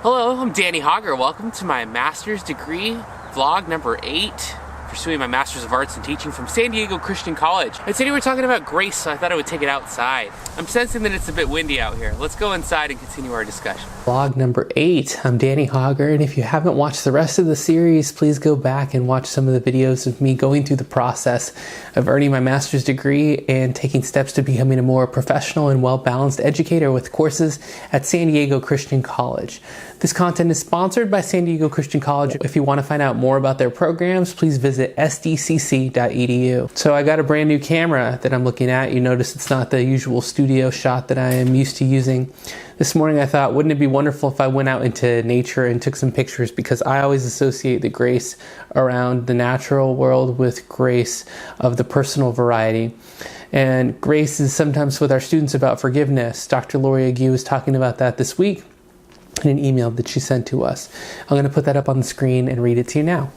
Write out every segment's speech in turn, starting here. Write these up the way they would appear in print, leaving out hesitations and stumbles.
Hello, I'm Danny Hogger. Welcome to my master's degree vlog number 8, pursuing my Master's of Arts in Teaching from San Diego Christian College. And today we're talking about grace, so I thought I would take it outside. I'm sensing that it's a bit windy out here. Let's go inside and continue our discussion. Vlog number 8, I'm Danny Hogger, and if you haven't watched the rest of the series, please go back and watch some of the videos of me going through the process of earning my master's degree and taking steps to becoming a more professional and well-balanced educator with courses at San Diego Christian College. This content is sponsored by San Diego Christian College. If you want to find out more about their programs, please visit sdcc.edu. So I got a brand new camera that I'm looking at. You notice it's not the usual studio shot that I am used to using. This morning I thought, wouldn't it be wonderful if I went out into nature and took some pictures, because I always associate the grace around the natural world with grace of the personal variety. And grace is sometimes with our students about forgiveness. Dr. Lori Ague was talking about that this week in an email that she sent to us. I'm going to put that up on the screen and read it to you now.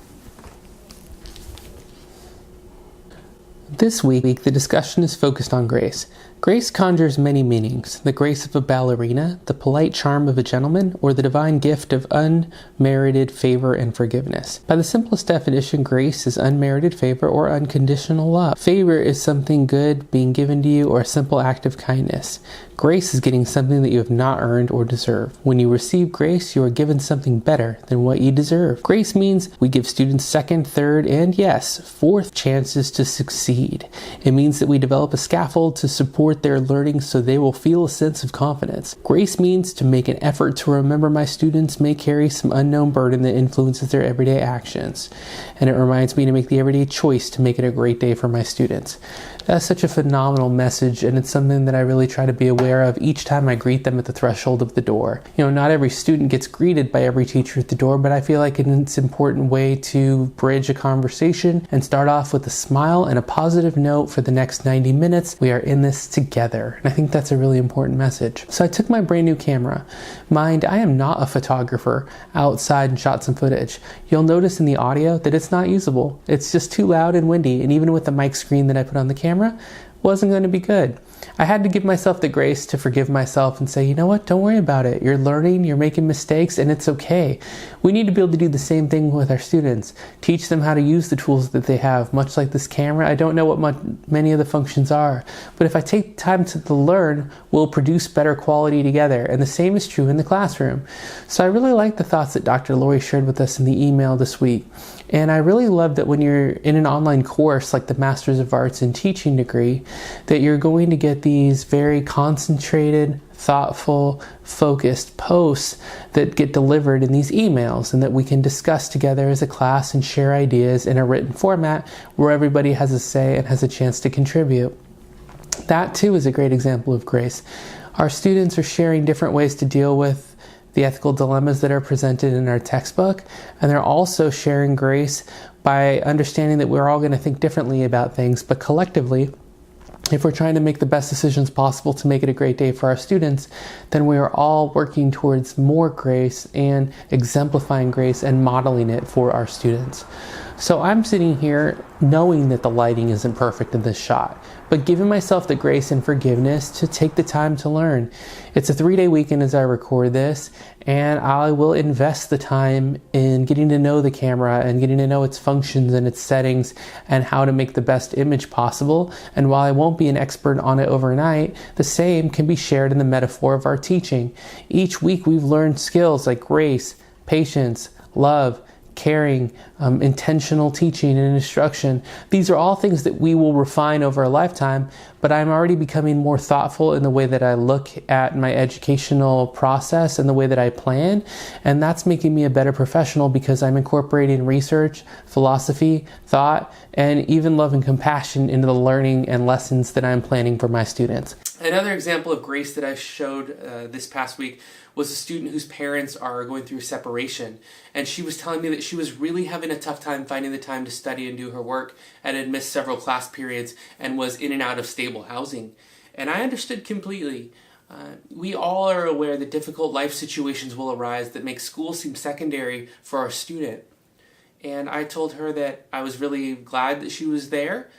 This week, the discussion is focused on grace. Grace conjures many meanings: the grace of a ballerina, the polite charm of a gentleman, or the divine gift of unmerited favor and forgiveness. By the simplest definition, grace is unmerited favor or unconditional love. Favor is something good being given to you or a simple act of kindness. Grace is getting something that you have not earned or deserve. When you receive grace, you are given something better than what you deserve. Grace means we give students second, third, and yes, fourth chances to succeed. It means that we develop a scaffold to support their learning so they will feel a sense of confidence. Grace means to make an effort to remember my students may carry some unknown burden that influences their everyday actions. And it reminds me to make the everyday choice to make it a great day for my students. That's such a phenomenal message, and it's something that I really try to be aware of each time I greet them at the threshold of the door. You know, not every student gets greeted by every teacher at the door, but I feel like it's an important way to bridge a conversation and start off with a smile and a positive note for the next 90 minutes. We are in this together, and I think that's a really important message. So I took my brand new camera. Mind, I am not a photographer outside and shot some footage. You'll notice in the audio that it's not usable. It's just too loud and windy, and even with the mic screen that I put on the camera, wasn't going to be good. I had to give myself the grace to forgive myself and say, you know what, don't worry about it. You're learning, you're making mistakes, and it's okay. We need to be able to do the same thing with our students. Teach them how to use the tools that they have. Much like this camera, I don't know what many of the functions are, but if I take time to learn, we'll produce better quality together. And the same is true in the classroom. So I really like the thoughts that Dr. Lori shared with us in the email this week. And I really love that when you're in an online course like the Master's of Arts in Teaching degree, that you're going to get these very concentrated, thoughtful, focused posts that get delivered in these emails, and that we can discuss together as a class and share ideas in a written format where everybody has a say and has a chance to contribute. That too is a great example of grace. Our students are sharing different ways to deal with the ethical dilemmas that are presented in our textbook, and they're also sharing grace by understanding that we're all going to think differently about things, but collectively, if we're trying to make the best decisions possible to make it a great day for our students, then we are all working towards more grace and exemplifying grace and modeling it for our students. So I'm sitting here knowing that the lighting isn't perfect in this shot, but giving myself the grace and forgiveness to take the time to learn. It's a 3-day weekend as I record this, and I will invest the time in getting to know the camera and getting to know its functions and its settings and how to make the best image possible. And while I won't be an expert on it overnight, the same can be shared in the metaphor of our teaching. Each week we've learned skills like grace, patience, love, caring, intentional teaching and instruction. These are all things that we will refine over a lifetime, but I'm already becoming more thoughtful in the way that I look at my educational process and the way that I plan, and that's making me a better professional because I'm incorporating research, philosophy, thought, and even love and compassion into the learning and lessons that I'm planning for my students. Another example of grace that I showed this past week was a student whose parents are going through separation, and she was telling me that she was really having a tough time finding the time to study and do her work, and had missed several class periods and was in and out of stable housing. And I understood completely. We all are aware that difficult life situations will arise that make school seem secondary for our student. And I told her that I was really glad that she was there,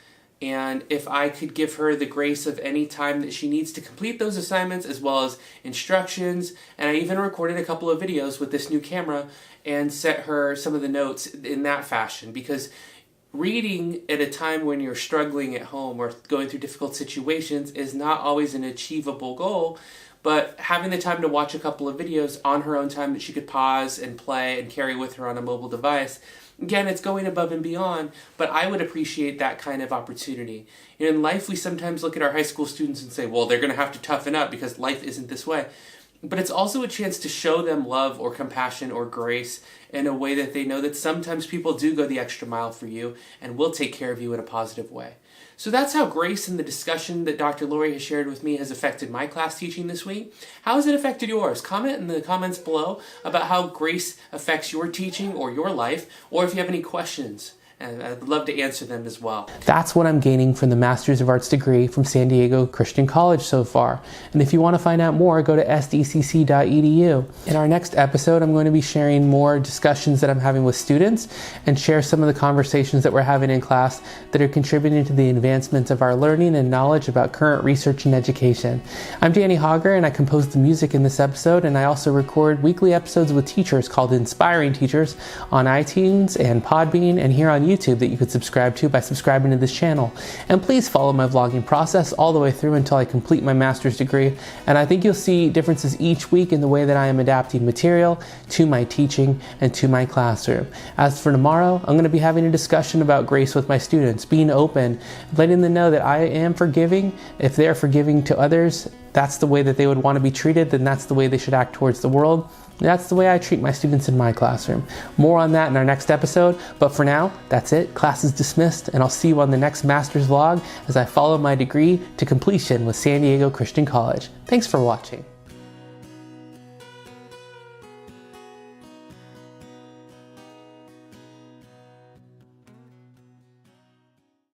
and if I could give her the grace of any time that she needs to complete those assignments, as well as instructions. And I even recorded a couple of videos with this new camera and sent her some of the notes in that fashion, because reading at a time when you're struggling at home or going through difficult situations is not always an achievable goal. But having the time to watch a couple of videos on her own time that she could pause and play and carry with her on a mobile device, again, it's going above and beyond, but I would appreciate that kind of opportunity. In life, we sometimes look at our high school students and say, well, they're going to have to toughen up because life isn't this way. But it's also a chance to show them love or compassion or grace in a way that they know that sometimes people do go the extra mile for you and will take care of you in a positive way. So that's how grace and the discussion that Dr. Lori has shared with me has affected my class teaching this week. How has it affected yours? Comment in the comments below about how grace affects your teaching or your life, or if you have any questions. And I'd love to answer them as well. That's what I'm gaining from the Master's of Arts degree from San Diego Christian College so far. And if you want to find out more, go to sdcc.edu. In our next episode, I'm going to be sharing more discussions that I'm having with students and share some of the conversations that we're having in class that are contributing to the advancement of our learning and knowledge about current research and education. I'm Danny Hogger, and I composed the music in this episode, and I also record weekly episodes with teachers called Inspiring Teachers on iTunes and Podbean and here on YouTube that you could subscribe to by subscribing to this channel. And please follow my vlogging process all the way through until I complete my master's degree, and I think you'll see differences each week in the way that I am adapting material to my teaching and to my classroom. As for tomorrow, I'm going to be having a discussion about grace with my students, being open, letting them know that I am forgiving. If they're forgiving to others, that's the way that they would want to be treated, then that's the way they should act towards the world. That's the way I treat my students in my classroom. More on that in our next episode, but for now, that's it. Class is dismissed, and I'll see you on the next master's vlog as I follow my degree to completion with San Diego Christian College. Thanks for watching.